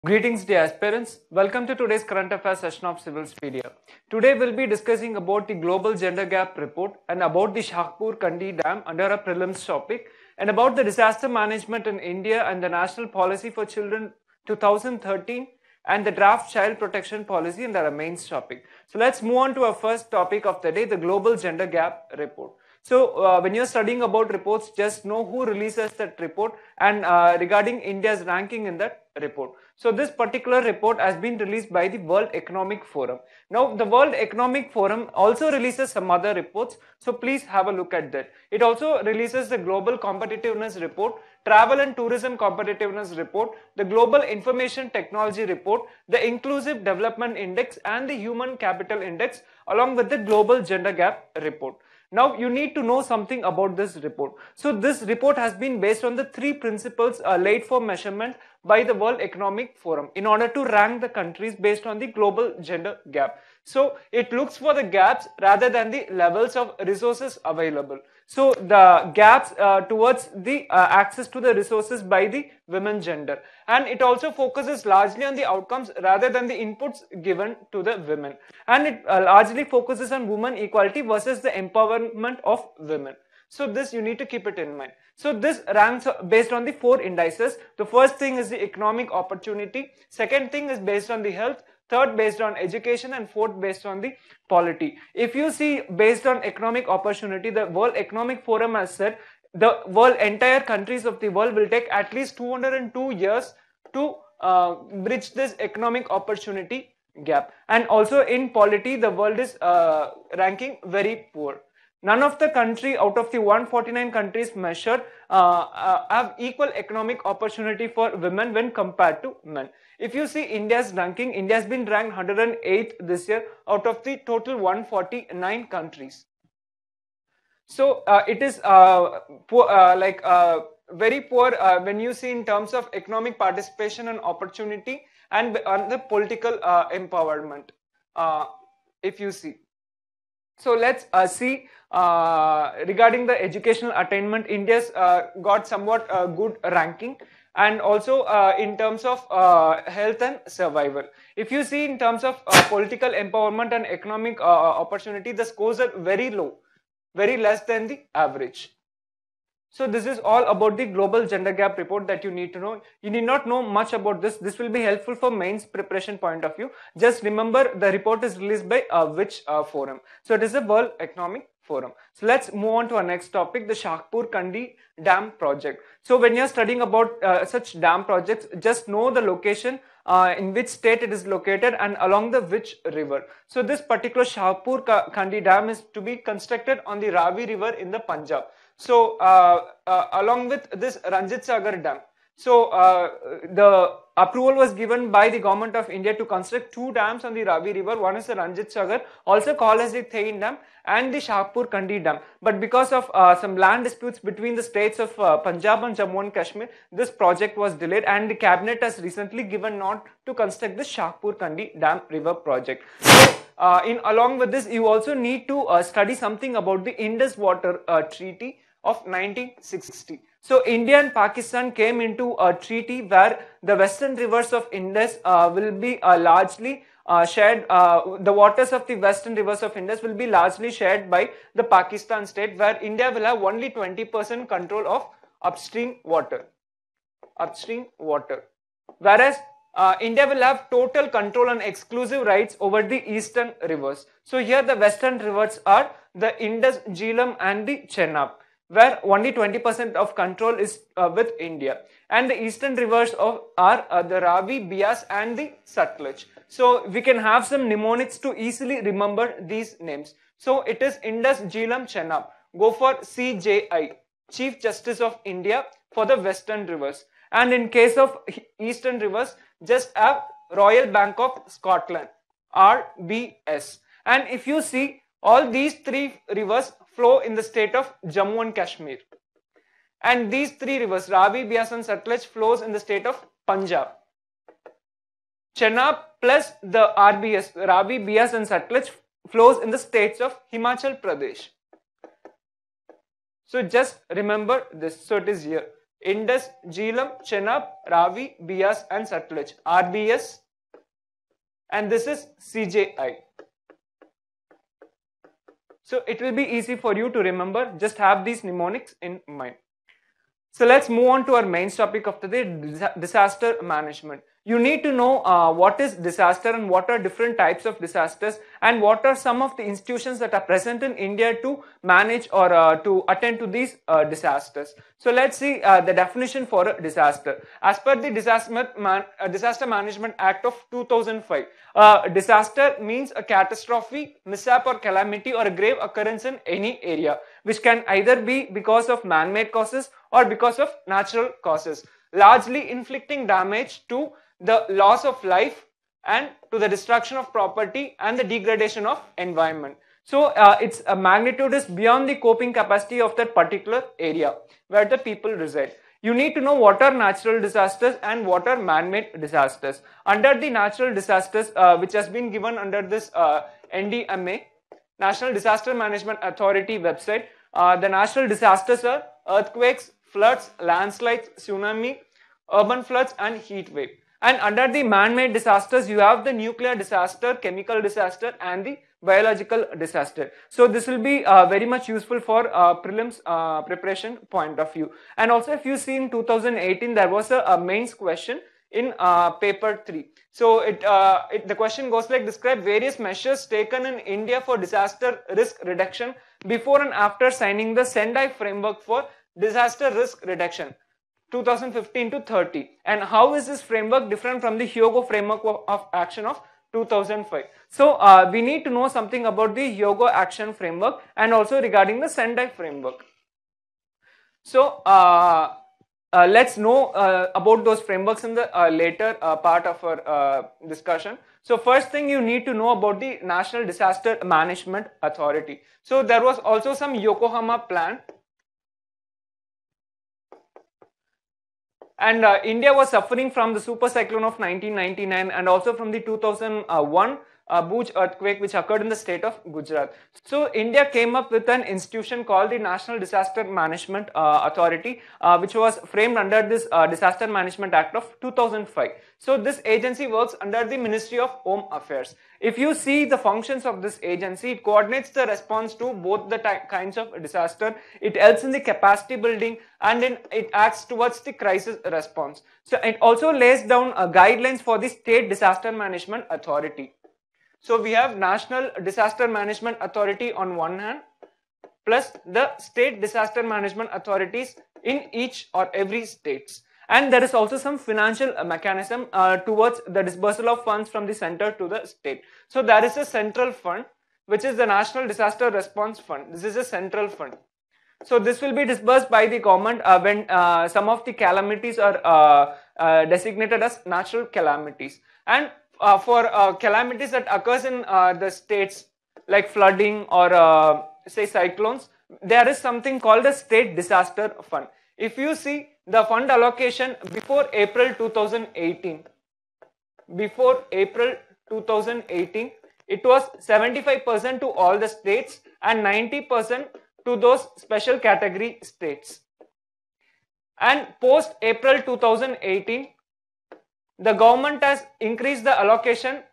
Greetings dear aspirants, welcome to today's current affairs session of Civilspedia. Today we'll be discussing about the global gender gap report and about the Shapurkandi dam under a prelims topic and about the disaster management in India and the national policy for children 2013 and the draft child protection policy in the mains topic. So let's move on to our first topic of the day, the global gender gap report. So when you're studying about reports, just know who releases that report and regarding India's ranking in that report. So this particular report has been released by the World Economic Forum. Now the World Economic Forum also releases some other reports, so please have a look at that. It also releases the Global Competitiveness Report, Travel and Tourism Competitiveness Report, the Global Information Technology Report, the Inclusive Development Index and the Human Capital Index along with the Global Gender Gap Report. Now you need to know something about this report. So this report has been based on the three principles laid for measurement by the World Economic Forum in order to rank the countries based on the global gender gap. So it looks for the gaps rather than the levels of resources available. So the gaps towards the access to the resources by the women gender, and it also focuses largely on the outcomes rather than the inputs given to the women, and it largely focuses on women equality versus the empowerment of women. So this you need to keep it in mind. So this ranks based on the four indices. The first thing is the economic opportunity, second thing is based on the health, third based on education, and fourth based on the polity. If you see based on economic opportunity, the World Economic Forum has said the entire countries of the world will take at least 202 years to bridge this economic opportunity gap. And also in polity, the world is ranking very poor. None of the country out of the 149 countries measured have equal economic opportunity for women when compared to men. If you see India's ranking, India has been ranked 108th this year out of the total 149 countries. So it is poor, very poor when you see in terms of economic participation and opportunity and on the political empowerment. If you see. So let's see regarding the educational attainment, India's got somewhat good ranking, and also in terms of health and survival. If you see in terms of political empowerment and economic opportunity, the scores are very low, very less than the average. So this is all about the global gender gap report that you need to know. You need not know much about this. This will be helpful for mains preparation point of view. Just remember the report is released by which forum. So it is the World Economic Forum. So let's move on to our next topic, the Shapurkandi Dam project. So when you are studying about such dam projects, just know the location in which state it is located and along the which river. So this particular Shapurkandi Dam is to be constructed on the Ravi River in the Punjab. So along with this Ranjit Sagar Dam. So the approval was given by the government of India to construct two dams on the Ravi River. One is the Ranjit Sagar, also called as the Thain Dam, and the Shapurkandi Dam. But because of some land disputes between the states of Punjab and Jammu and Kashmir, this project was delayed, and the cabinet has recently given nod to construct the Shapurkandi Dam River project. So, along with this, you also need to study something about the Indus Water Treaty of 1960. So India and Pakistan came into a treaty where the western rivers of Indus will be largely shared, the waters of the western rivers of Indus will be largely shared by the Pakistan state, where India will have only 20% control of upstream water. Whereas India will have total control and exclusive rights over the eastern rivers. So here the western rivers are the Indus, Jhelum and the Chenab, where only 20% of control is with India, and the eastern rivers are the Ravi, Beas and the Satluj. So we can have some mnemonics to easily remember these names. So it is Indus, Jhelum, Chenab. Go for CJI, Chief Justice of India for the western rivers, and in case of eastern rivers, just have Royal Bank of Scotland, RBS. And if you see, all these three rivers flow in the state of Jammu and Kashmir, and these three rivers, Ravi, Beas and Satluj, flows in the state of Punjab. Chenab plus the RBS, Ravi, Beas and Satluj, flows in the states of Himachal Pradesh. So just remember this. So it is here. Indus, Jhelum, Chenab, Ravi, Bias and Satluj. RBS, and this is CJI. So it will be easy for you to remember, just have these mnemonics in mind. So let's move on to our main topic of today, disaster management. You need to know what is disaster and what are different types of disasters and what are some of the institutions that are present in India to manage or to attend to these disasters. So let's see the definition for a disaster. As per the Disaster Management Act of 2005, disaster means a catastrophe, mishap or calamity or a grave occurrence in any area, which can either be because of man-made causes or because of natural causes, largely inflicting damage to the loss of life and to the destruction of property and the degradation of environment. So its magnitude is beyond the coping capacity of that particular area where the people reside. You need to know what are natural disasters and what are man-made disasters. Under the natural disasters, which has been given under this NDMA, National Disaster Management Authority website, the natural disasters are earthquakes, floods, landslides, tsunami, urban floods and heat wave. And under the man-made disasters, you have the nuclear disaster, chemical disaster and the biological disaster. So this will be very much useful for prelims preparation point of view. And also if you see in 2018, there was a mains question in paper 3. So the question goes like, describe various measures taken in India for disaster risk reduction before and after signing the Sendai Framework for Disaster Risk Reduction 2015 to 30, and how is this framework different from the Hyogo Framework of Action of 2005. So we need to know something about the Hyogo Action Framework and also regarding the Sendai Framework. So let's know about those frameworks in the later part of our discussion. So first thing you need to know about the National Disaster Management Authority. So there was also some Yokohama plan, and India was suffering from the super cyclone of 1999 and also from the 2001 Bhuj earthquake which occurred in the state of Gujarat. So India came up with an institution called the National Disaster Management Authority, which was framed under this Disaster Management Act of 2005. So this agency works under the Ministry of Home Affairs. If you see the functions of this agency, it coordinates the response to both the kinds of disaster. It helps in the capacity building and then it acts towards the crisis response. So it also lays down guidelines for the State Disaster Management Authority. So we have National Disaster Management Authority on one hand, plus the State Disaster Management Authorities in each or every states. And there is also some financial mechanism towards the disbursal of funds from the center to the state. So there is a central fund, which is the National Disaster Response Fund. This is a central fund. So this will be disbursed by the government when some of the calamities are designated as natural calamities. And for calamities that occurs in the states like flooding or say cyclones, there is something called a State Disaster Fund. If you see the fund allocation before April 2018, it was 75% to all the states and 90% to those special category states. And post April 2018, the government has increased the allocation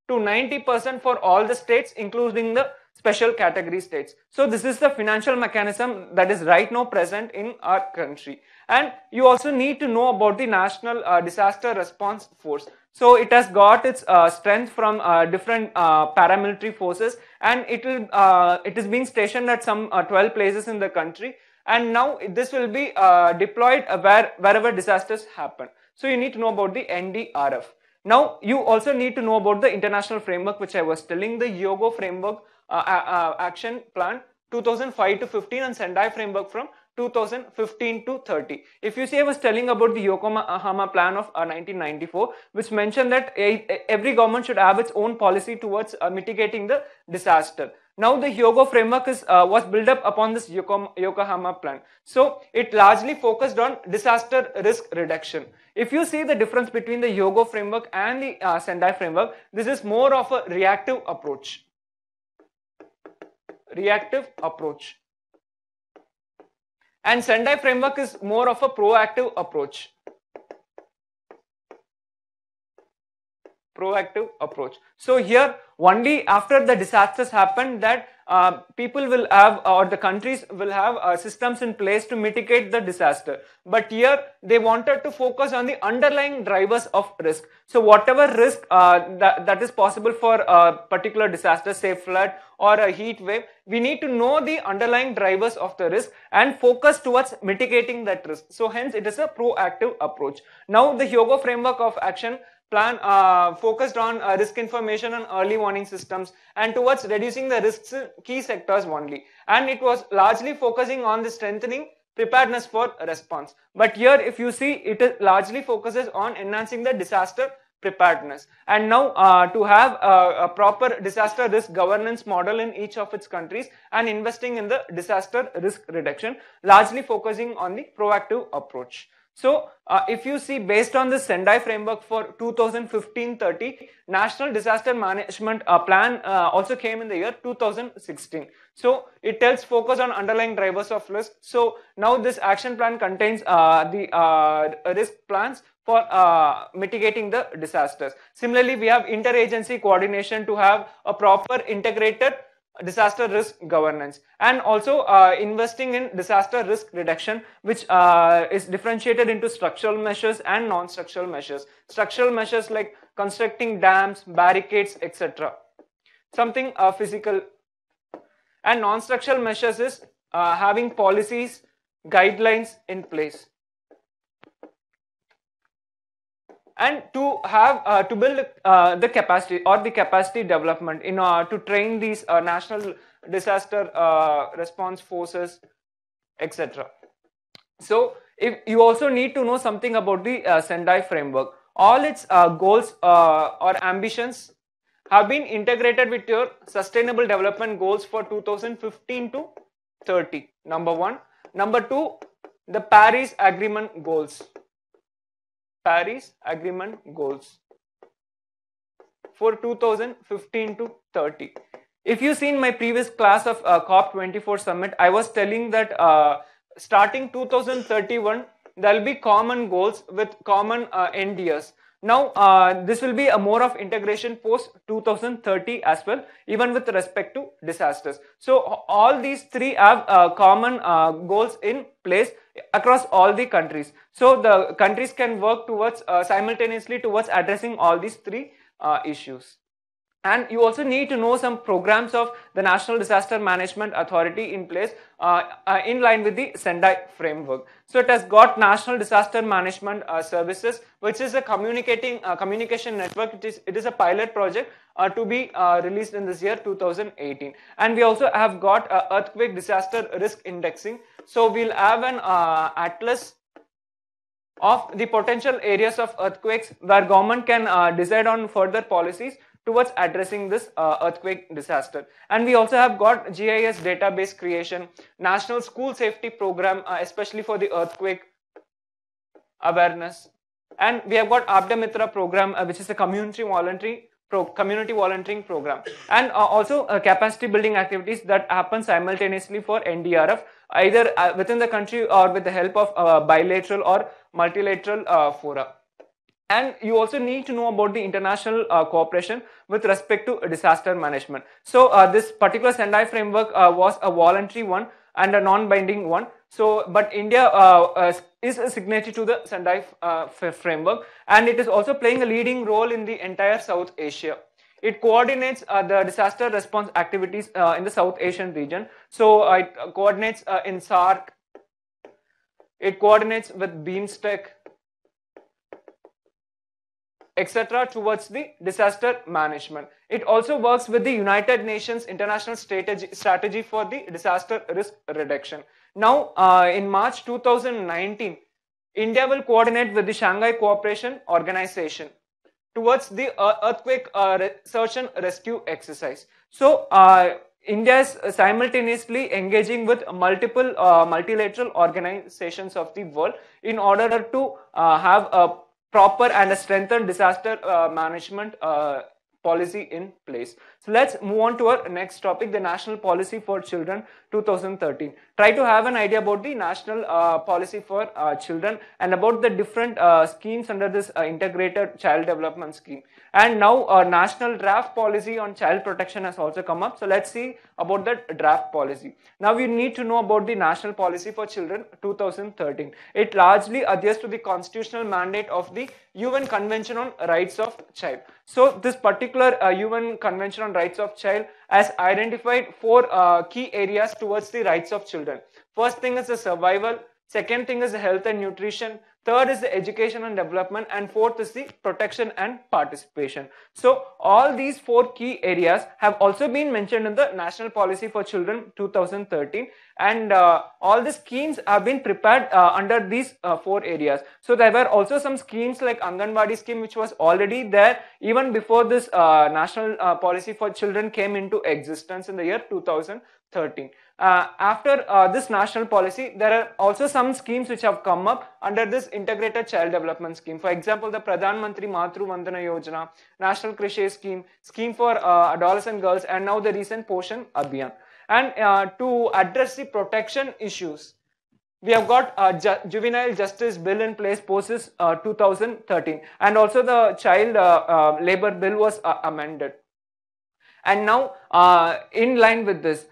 to 90% for all the states, including the special category states. So this is the financial mechanism that is right now present in our country. And you also need to know about the National Disaster Response Force. So it has got its strength from different paramilitary forces, and it is being stationed at some 12 places in the country. And now this will be deployed wherever disasters happen. So you need to know about the NDRF. Now you also need to know about the international framework, which I was telling, the Hyogo Framework Action Plan 2005 to 15 and Sendai Framework from 2015 to 30. If you see, I was telling about the Yokohama Plan of 1994, which mentioned that every government should have its own policy towards mitigating the disaster. Now the Hyogo Framework was built up upon this Yokohama Plan. So it largely focused on disaster risk reduction. If you see the difference between the Hyogo Framework and the Sendai Framework, this is more of a reactive approach. And Sendai Framework is more of a proactive approach. So here only after the disasters happen that people will have, or the countries will have systems in place to mitigate the disaster. But here they wanted to focus on the underlying drivers of risk. So whatever risk that is possible for a particular disaster, say flood or a heat wave, we need to know the underlying drivers of the risk and focus towards mitigating that risk. So hence it is a proactive approach. Now the Hyogo framework of action plan focused on risk information and early warning systems and towards reducing the risks in key sectors only, and it was largely focusing on the strengthening preparedness for response. But here if you see, it largely focuses on enhancing the disaster preparedness. And now to have a proper disaster risk governance model in each of its countries and investing in the disaster risk reduction, largely focusing on the proactive approach. So if you see, based on the Sendai framework for 2015-30, National Disaster Management Plan also came in the year 2016. So it tells focus on underlying drivers of risk. So now this action plan contains the risk plans for mitigating the disasters. Similarly, we have interagency coordination to have a proper integrated disaster risk governance, and also investing in disaster risk reduction, which is differentiated into structural measures and non-structural measures. Structural measures like constructing dams, barricades, etc. Something physical. And non-structural measures is having policies, guidelines in place. And to have to build the capacity or the capacity development in to train these national disaster response forces, etc. So if you also need to know something about the Sendai framework. All its goals or ambitions have been integrated with your sustainable development goals for 2015 to 30. Number one. Number two, the Paris Agreement goals. Paris Agreement goals for 2015 to 30. If you see in my previous class of COP24 summit, I was telling that starting 2031, there will be common goals with common end years. Now this will be a more of integration post 2030 as well, even with respect to disasters. So all these three have common goals in place across all the countries. So the countries can work towards simultaneously towards addressing all these three issues. And you also need to know some programs of the National Disaster Management Authority in place in line with the Sendai framework. So it has got National Disaster Management Services, which is a communication network. It is a pilot project to be released in this year 2018. And we also have got earthquake disaster risk indexing. So we'll have an atlas of the potential areas of earthquakes where government can decide on further policies towards addressing this earthquake disaster. And we also have got GIS database creation, National School Safety Program, especially for the earthquake awareness. And we have got Abda Mitra program, which is a community volunteering program. And also capacity building activities that happen simultaneously for NDRF, either within the country or with the help of bilateral or multilateral fora. And you also need to know about the international cooperation with respect to disaster management. So this particular Sendai framework was a voluntary one and a non-binding one. So, but India is a signatory to the Sendai framework, and it is also playing a leading role in the entire South Asia. It coordinates the disaster response activities in the South Asian region. So it coordinates in SAARC. It coordinates with BIMSTEC, etc. towards the disaster management. It also works with the United Nations International Strategy for the Disaster Risk Reduction. Now, in March 2019, India will coordinate with the Shanghai Cooperation Organization towards the earthquake search and rescue exercise. So, India is simultaneously engaging with multiple multilateral organizations of the world in order to have a proper and a strengthened disaster management policy in place. So let's move on to our next topic, the National Policy for Children 2013. try to have an idea about the national policy for children and about the different schemes under this integrated child development scheme. And now national draft policy on child protection has also come up. So let's see about the draft policy. Now we need to know about the national policy for children 2013. It largely adheres to the constitutional mandate of the UN Convention on Rights of Child. So this particular UN Convention on Rights of Child has identified 4 key areas towards the rights of children. First thing is the survival, second thing is the health and nutrition, third is the education and development, and fourth is the protection and participation. So all these 4 key areas have also been mentioned in the National Policy for Children 2013, and all the schemes have been prepared under these 4 areas. So there were also some schemes like Anganwadi scheme which was already there even before this National Policy for Children came into existence in the year 2013. After this national policy, there are also some schemes which have come up under this integrated child development scheme. For example, the Pradhan Mantri Matru Vandana Yojana, National Krishay scheme, scheme for adolescent girls, and now the recent Poshan Abhiyan. And to address the protection issues, we have got juvenile justice bill in place post 2013, and also the child labor bill was amended. And now, in line with this,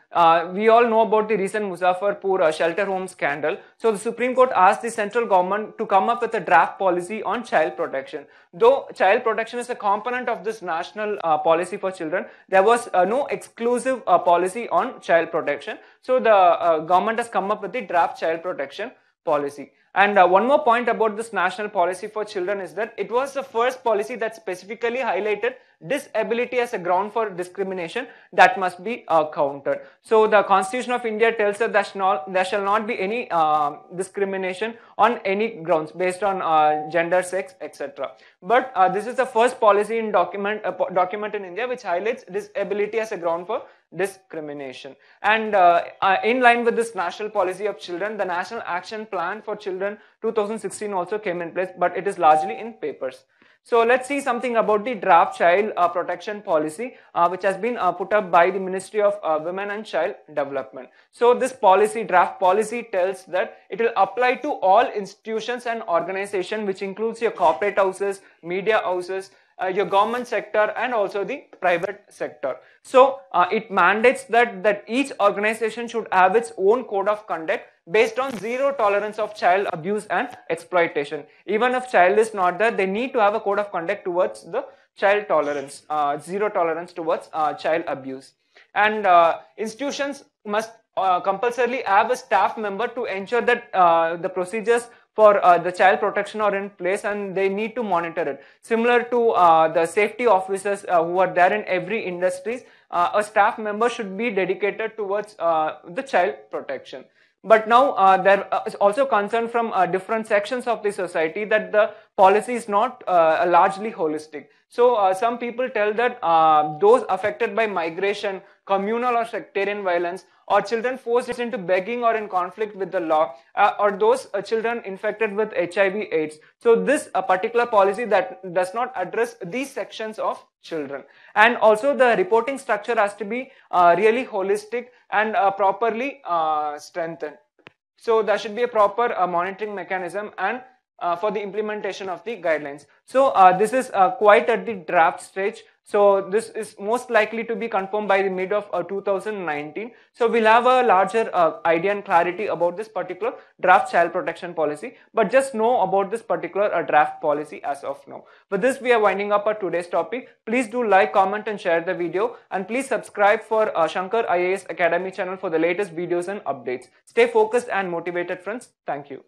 we all know about the recent Muzaffarpur shelter home scandal. So the Supreme Court asked the central government to come up with a draft policy on child protection. Though child protection is a component of this national policy for children, there was no exclusive policy on child protection. So the government has come up with the draft child protection policy. And one more point about this national policy for children is that it was the first policy that specifically highlighted disability as a ground for discrimination that must be countered. So the Constitution of India tells us that there shall not be any discrimination on any grounds based on gender, sex, etc. But this is the first policy in document in India which highlights disability as a ground for discrimination. And in line with this national policy of children, the National Action Plan for Children 2016 also came in place, but it is largely in papers. So let's see something about the draft child protection policy which has been put up by the Ministry of Women and Child Development. So this policy, draft policy, tells that it will apply to all institutions and organizations, which includes your corporate houses, media houses, your government sector, and also the private sector. So it mandates that each organization should have its own code of conduct based on zero tolerance of child abuse and exploitation. Even if child is not there, they need to have a code of conduct towards the child tolerance, zero tolerance towards child abuse. And institutions must compulsorily have a staff member to ensure that the procedures for the child protection are in place, and they need to monitor it. Similar to the safety officers who are there in every industry, a staff member should be dedicated towards the child protection. But now there is also concern from different sections of the society that the policy is not largely holistic. So some people tell that those affected by migration, communal or sectarian violence, or children forced into begging or in conflict with the law, or those children infected with HIV/AIDS. So this particular policy that does not address these sections of children. And also the reporting structure has to be really holistic and properly strengthened. So there should be a proper monitoring mechanism and for the implementation of the guidelines. So this is quite at the draft stage. So this is most likely to be confirmed by the mid of 2019. So we'll have a larger idea and clarity about this particular draft child protection policy. But just know about this particular draft policy as of now. With this, we are winding up our today's topic. Please do like, comment and share the video. And please subscribe for Shankar IAS Academy channel for the latest videos and updates. Stay focused and motivated, friends. Thank you.